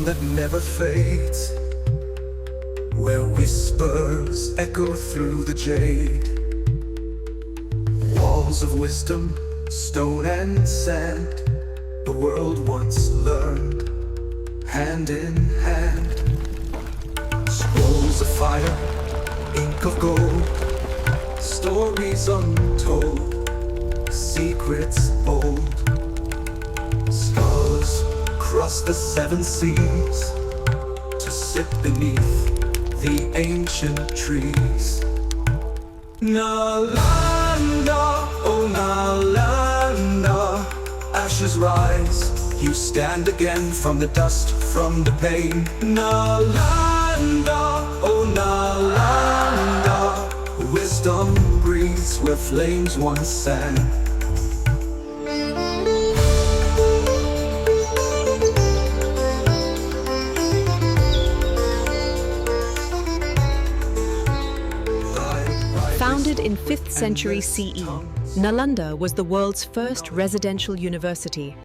that never fades, where whispers echo through the jade. Walls of wisdom, stone and sand, the world once learned, hand in hand. Scrolls of fire, ink of gold, stories untold, secrets bold. Scholars cross the seven seas to sit beneath the ancient trees. Nalanda, oh Nalanda, ashes rise, you stand again from the dust, from the pain. Nalanda, oh Nalanda, wisdom breathes where flames once sang. Founded in 5th century CE, Nalanda was the world's first residential university.